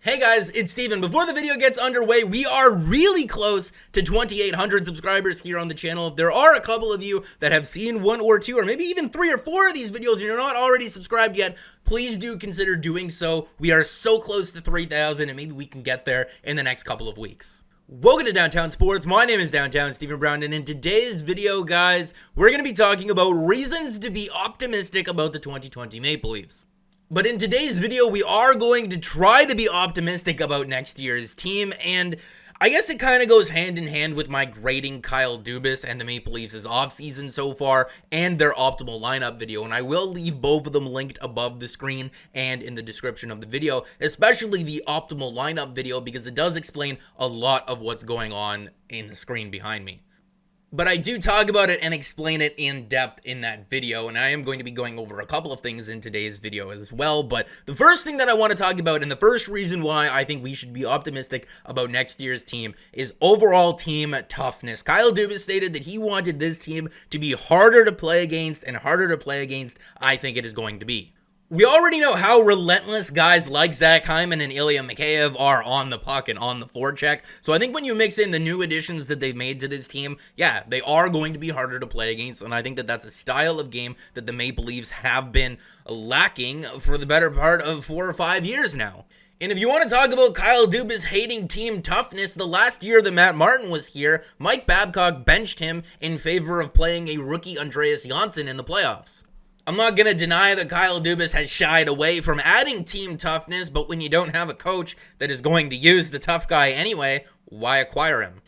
Hey guys, it's Steven. Before the video gets underway, we are really close to 2,800 subscribers here on the channel. If there are a couple of you that have seen one or two, or maybe even 3 or 4 of these videos and you're not already subscribed yet, please do consider doing so. We are so close to 3,000 and maybe we can get there in the next couple of weeks. Welcome to Downtown Sports. My name is Downtown Steven Brown, and in today's video, guys, we're going to be talking about reasons to be optimistic about the 2020 Maple Leafs. But in today's video, we are going to try to be optimistic about next year's team, and I guess it kind of goes hand in hand with my grading Kyle Dubas and the Maple Leafs' offseason so far and their optimal lineup video, and I will leave both of them linked above the screen and in the description of the video, especially the optimal lineup video because it does explain a lot of what's going on in the screen behind me. But I do talk about it and explain it in depth in that video, and I am going to be going over a couple of things in today's video as well. But the first thing that I want to talk about, and the first reason why I think we should be optimistic about next year's team, is overall team toughness. Kyle Dubas stated that he wanted this team to be harder to play against, and harder to play against, I think it is going to be. We already know how relentless guys like Zach Hyman and Ilya Mikheyev are on the puck and on the forecheck. So I think when you mix in the new additions that they've made to this team, yeah, they are going to be harder to play against. And I think that that's a style of game that the Maple Leafs have been lacking for the better part of 4 or 5 years now. And if you want to talk about Kyle Dubas hating team toughness, the last year that Matt Martin was here, Mike Babcock benched him in favor of playing a rookie Andreas Johnsson in the playoffs. I'm not going to deny that Kyle Dubas has shied away from adding team toughness, but when you don't have a coach that is going to use the tough guy anyway, why acquire him?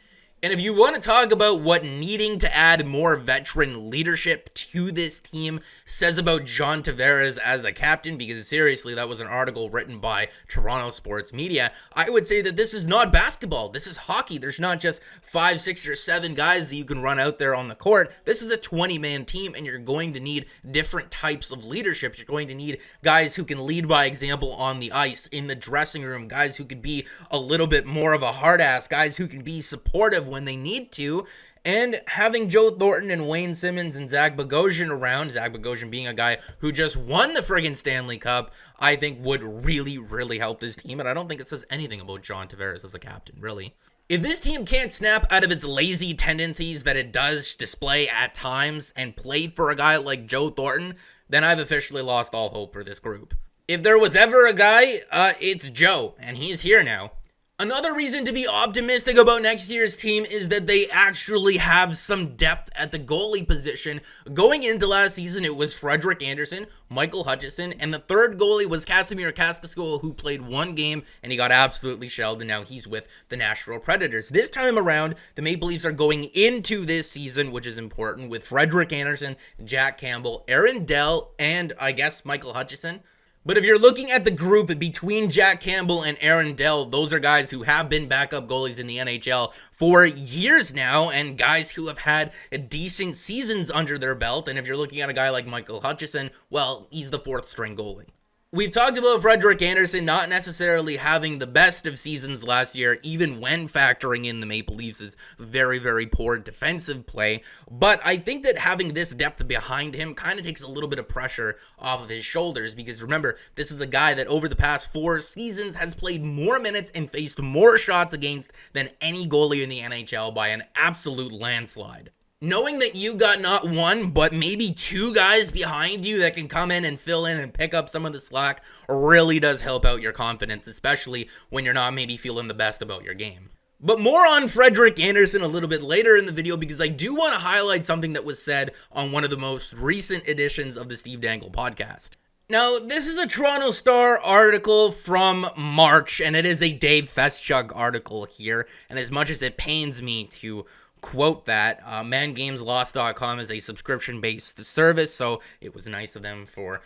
And if you want to talk about what needing to add more veteran leadership to this team says about John Tavares as a captain, because seriously, that was an article written by Toronto Sports Media, I would say that this is not basketball. This is hockey. There's not just 5, 6, or 7 guys that you can run out there on the court. This is a 20-man team, and you're going to need different types of leadership. You're going to need guys who can lead by example on the ice, in the dressing room, guys who can be a little bit more of a hard ass, guys who can be supportive when they need to, and having Joe Thornton and Wayne Simmons and Zach Bogosian around, Zach Bogosian being a guy who just won the friggin' Stanley Cup, I think would really, really help this team, and I don't think it says anything about John Tavares as a captain, really. If this team can't snap out of its lazy tendencies that it does display at times and play for a guy like Joe Thornton, then I've officially lost all hope for this group. If there was ever a guy, it's Joe, and he's here now. Another reason to be optimistic about next year's team is that they actually have some depth at the goalie position. Going into last season, it was Frederik Anderson, Michael Hutchison, and the third goalie was Kasimir Kaskisuo, who played 1 game and he got absolutely shelled, and now he's with the Nashville Predators. This time around, the Maple Leafs are going into this season, which is important, with Frederik Anderson, Jack Campbell, Aaron Dell, and I guess Michael Hutchison. But if you're looking at the group between Jack Campbell and Aaron Dell, those are guys who have been backup goalies in the NHL for years now, and guys who have had decent seasons under their belt. And if you're looking at a guy like Michael Hutchison, well, he's the 4th string goalie. We've talked about Frederik Anderson not necessarily having the best of seasons last year, even when factoring in the Maple Leafs' very, very poor defensive play. But I think that having this depth behind him kind of takes a little bit of pressure off of his shoulders, because remember, this is a guy that over the past 4 seasons has played more minutes and faced more shots against than any goalie in the NHL by an absolute landslide. Knowing that you got not 1, but maybe 2 guys behind you that can come in and fill in and pick up some of the slack really does help out your confidence, especially when you're not maybe feeling the best about your game. But more on Frederik Anderson a little bit later in the video, because I do want to highlight something that was said on one of the most recent editions of the Steve Dangle podcast. Now, this is a Toronto Star article from March, and it is a Dave Feschuk article here, and as much as it pains me to quote that, mangameslost.com is a subscription-based service, so it was nice of them for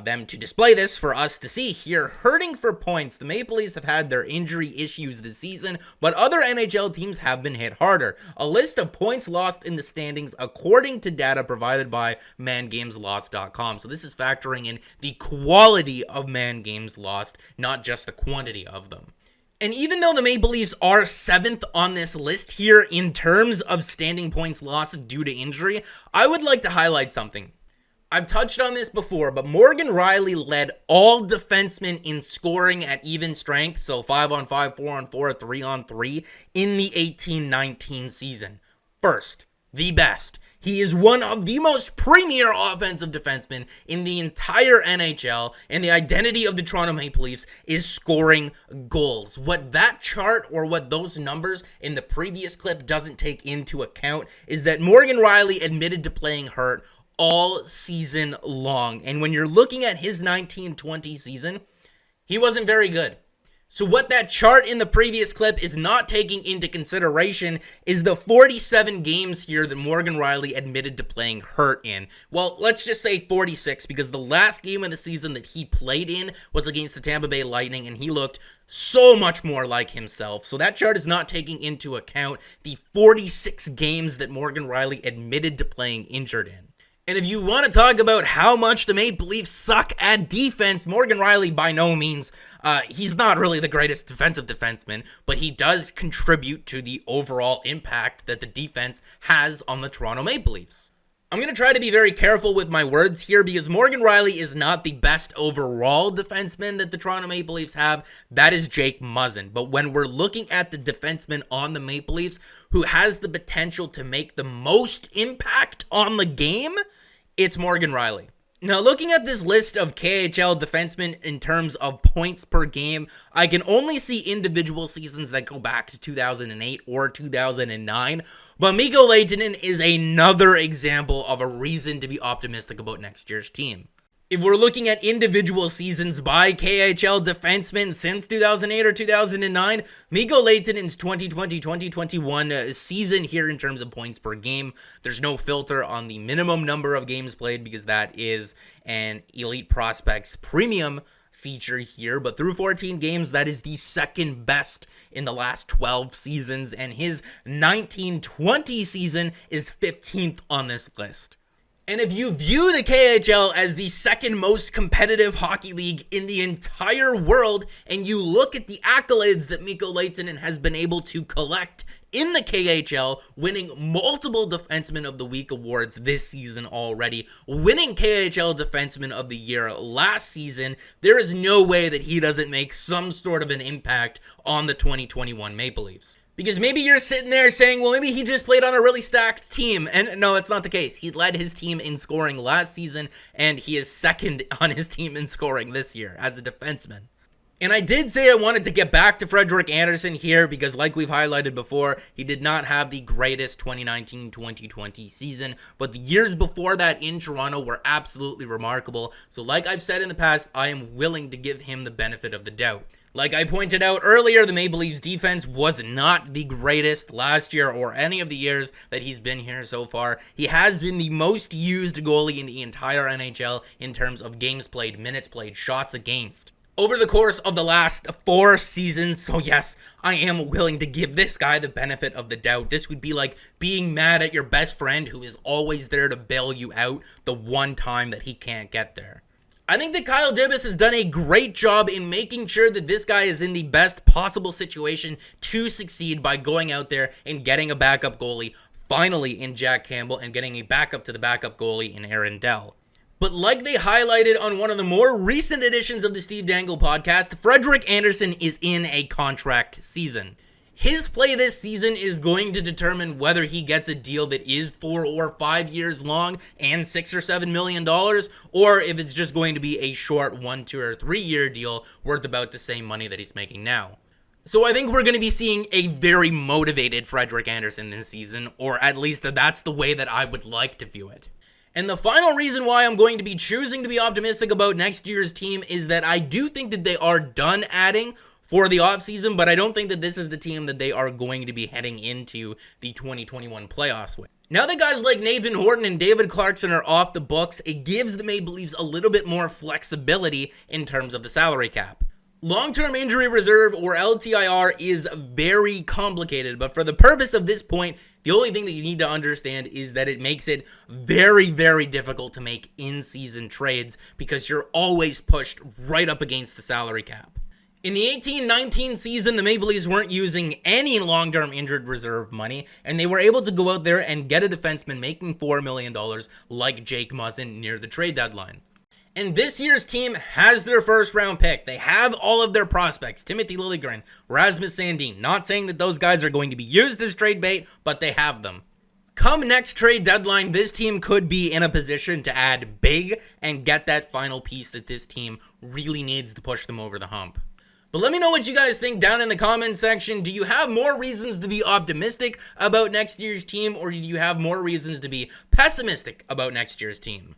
them to display this for us to see here. Hurting for points, the Maple Leafs have had their injury issues this season, but other NHL teams have been hit harder. A list of points lost in the standings according to data provided by mangameslost.com. So this is factoring in the quality of man games lost, not just the quantity of them. And even though the Maple Leafs are 7th on this list here in terms of standing points lost due to injury, I would like to highlight something. I've touched on this before, but Morgan Rielly led all defensemen in scoring at even strength, so 5-on-5, 4-on-4, 3-on-3, in the 18-19 season. First, the best. He is one of the most premier offensive defensemen in the entire NHL, and the identity of the Toronto Maple Leafs is scoring goals. What that chart, or what those numbers in the previous clip doesn't take into account, is that Morgan Rielly admitted to playing hurt all season long. And when you're looking at his 19-20 season, he wasn't very good. So what that chart in the previous clip is not taking into consideration is the 47 games here that Morgan Rielly admitted to playing hurt in. Well, let's just say 46, because the last game of the season that he played in was against the Tampa Bay Lightning, and he looked so much more like himself. So that chart is not taking into account the 46 games that Morgan Rielly admitted to playing injured in. And if you want to talk about how much the Maple Leafs suck at defense, Morgan Rielly, by no means, he's not really the greatest defensive defenseman, but he does contribute to the overall impact that the defense has on the Toronto Maple Leafs. I'm going to try to be very careful with my words here, because Morgan Rielly is not the best overall defenseman that the Toronto Maple Leafs have. That is Jake Muzzin. But when we're looking at the defenseman on the Maple Leafs who has the potential to make the most impact on the game, it's Morgan Rielly. Now, looking at this list of KHL defensemen in terms of points per game, I can only see individual seasons that go back to 2008 or 2009, but Mikko Laine is another example of a reason to be optimistic about next year's team. If we're looking at individual seasons by KHL defensemen since 2008 or 2009, Mikko Lainen's 2020-2021 season here in terms of points per game, there's no filter on the minimum number of games played, because that is an Elite Prospects premium feature here, but through 14 games, that is the second best in the last 12 seasons, and his 19-20 season is 15th on this list. And if you view the KHL as the second most competitive hockey league in the entire world, and you look at the accolades that Mikko Laine has been able to collect in the KHL, winning multiple Defenseman of the Week awards this season already, winning KHL Defenseman of the Year last season, there is no way that he doesn't make some sort of an impact on the 2021 Maple Leafs. Because maybe you're sitting there saying, well, maybe he just played on a really stacked team. And no, that's not the case. He led his team in scoring last season, and he is second on his team in scoring this year as a defenseman. And I did say I wanted to get back to Frederik Anderson here, because like we've highlighted before, he did not have the greatest 2019-2020 season, but the years before that in Toronto were absolutely remarkable. So like I've said in the past, I am willing to give him the benefit of the doubt. Like I pointed out earlier, the Maple Leafs defense was not the greatest last year or any of the years that he's been here so far. He has been the most used goalie in the entire NHL in terms of games played, minutes played, shots against over the course of the last 4 seasons. So yes, I am willing to give this guy the benefit of the doubt. This would be like being mad at your best friend who is always there to bail you out the one time that he can't get there. I think that Kyle Dubas has done a great job in making sure that this guy is in the best possible situation to succeed by going out there and getting a backup goalie, finally in Jack Campbell, and getting a backup to the backup goalie in Aaron Dell. But like they highlighted on one of the more recent editions of the Steve Dangle podcast, Frederik Anderson is in a contract season. His play this season is going to determine whether he gets a deal that is 4 or 5 years long and $6 or $7 million, or if it's just going to be a short 1, 2, or 3 year deal worth about the same money that he's making now. So I think we're going to be seeing a very motivated Frederik Anderson this season, or at least that's the way that I would like to view it. And the final reason why I'm going to be choosing to be optimistic about next year's team is that I do think that they are done adding for the offseason, but I don't think that this is the team that they are going to be heading into the 2021 playoffs with. Now that guys like Nathan Horton and David Clarkson are off the books, it gives the Maple Leafs a little bit more flexibility in terms of the salary cap. Long-term injury reserve, or LTIR, is very complicated, but for the purpose of this point, the only thing that you need to understand is that it makes it very, very difficult to make in-season trades because you're always pushed right up against the salary cap. In the 18-19 season, the Maple Leafs weren't using any long-term injured reserve money, and they were able to go out there and get a defenseman making $4 million like Jake Muzzin near the trade deadline. And this year's team has their first-round pick. They have all of their prospects, Timothy Liljegren, Rasmus Sandin. Not saying that those guys are going to be used as trade bait, but they have them. Come next trade deadline, this team could be in a position to add big and get that final piece that this team really needs to push them over the hump. But let me know what you guys think down in the comment section. Do you have more reasons to be optimistic about next year's team, or do you have more reasons to be pessimistic about next year's team?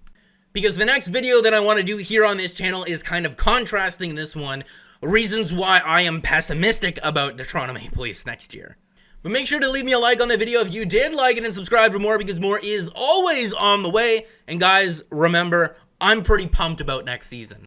Because the next video that I want to do here on this channel is kind of contrasting this one, reasons why I am pessimistic about the Toronto Maple Leafs next year. But make sure to leave me a like on the video if you did like it, and subscribe for more, because more is always on the way. And guys, remember, I'm pretty pumped about next season.